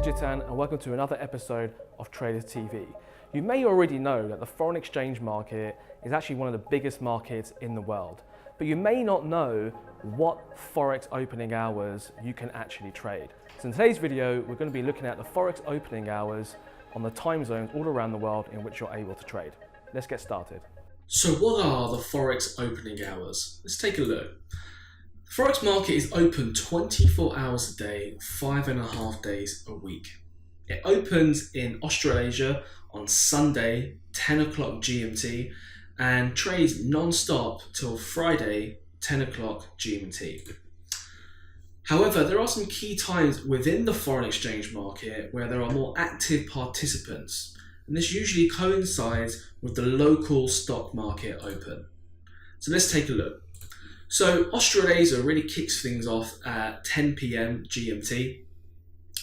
Jitan and welcome to another episode of TradersTV. You may already know that the foreign exchange market is actually one of the biggest markets in the world, but you may not know what Forex opening hours you can actually trade. So in today's video, we're going to be looking at the Forex opening hours on the time zones all around the world in which you're able to trade. Let's get started. So what are the Forex opening hours? Let's take a look. The Forex market is open 24 hours a day, 5.5 days a week. It opens in Australasia on Sunday, 10 o'clock GMT, and trades non-stop till Friday, 10 o'clock GMT. However, there are some key times within the foreign exchange market where there are more active participants, and this usually coincides with the local stock market open. So let's take a look. So Australasia really kicks things off at 10 p.m. GMT.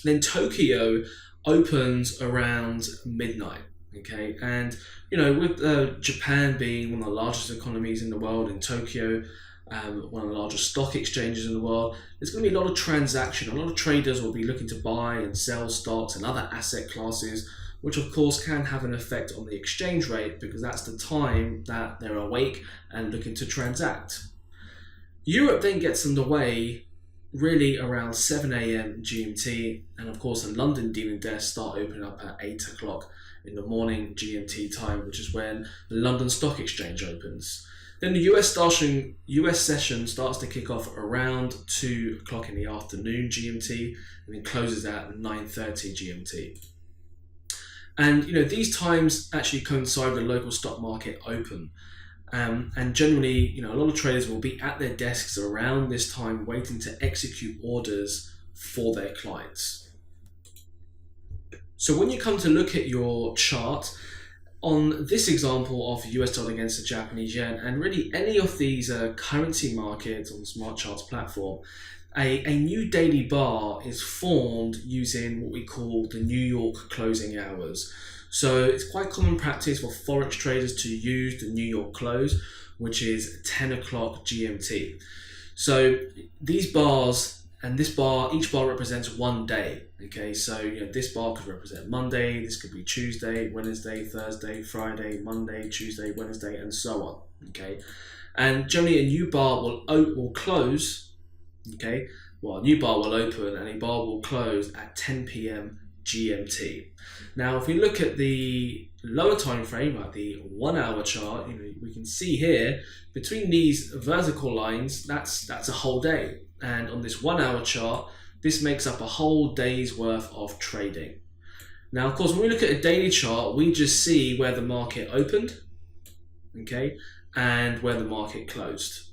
Then Tokyo opens around midnight. Okay, and with Japan being one of the largest economies in the world, in Tokyo, one of the largest stock exchanges in the world, there's going to be a lot of transaction. A lot of traders will be looking to buy and sell stocks and other asset classes, which of course can have an effect on the exchange rate because that's the time that they're awake and looking to transact. Europe then gets underway really around 7 a.m. GMT, and of course the London dealing desks start opening up at 8 o'clock in the morning GMT time, which is when the London Stock Exchange opens. Then the US session starts to kick off around 2 o'clock in the afternoon GMT, and then closes at 9:30 GMT. And these times actually coincide with the local stock market open. And generally, a lot of traders will be at their desks around this time waiting to execute orders for their clients. So when you come to look at your chart, on this example of US dollar against the Japanese yen, and really any of these currency markets on the SMARTCHARTS platform, a new daily bar is formed using what we call the New York closing hours. So it's quite common practice for Forex traders to use the New York close, which is 10 o'clock GMT. So these bars and this bar, each bar represents one day. Okay, so this bar could represent Monday, this could be Tuesday, Wednesday, Thursday, Friday, Monday, Tuesday, Wednesday, and so on. Okay, and generally a new bar will close. Okay, well, a new bar will open and a bar will close at 10 p.m. GMT. Now, if we look at the lower time frame, like the 1 hour chart, we can see here between these vertical lines, that's a whole day. And on this 1 hour chart, this makes up a whole day's worth of trading. Now, of course, when we look at a daily chart, we just see where the market opened, okay, and where the market closed.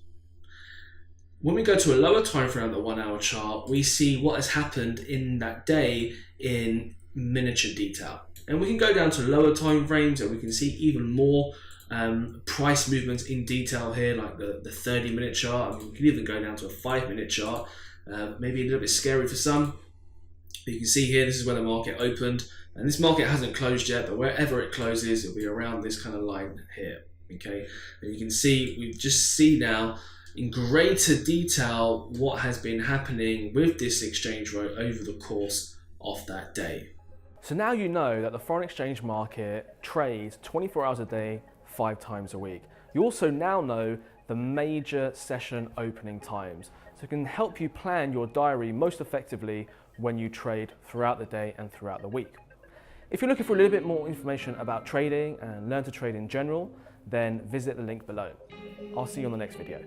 When we go to a lower time frame, the 1 hour chart, we see what has happened in that day in miniature detail. And we can go down to lower time frames and we can see even more price movements in detail here, like the 30-minute chart. I mean, we can even go down to a 5-minute chart, maybe a little bit scary for some. But you can see here, this is where the market opened, and this market hasn't closed yet, but wherever it closes, it'll be around this kind of line here, okay? And you can see, we just see now in greater detail what has been happening with this exchange rate over the course of that day. So now you know that the foreign exchange market trades 24 hours a day, 5 times a week. You also now know the major session opening times, so it can help you plan your diary most effectively when you trade throughout the day and throughout the week. If you're looking for a little bit more information about trading and learn to trade in general, then visit the link below. I'll see you on the next video.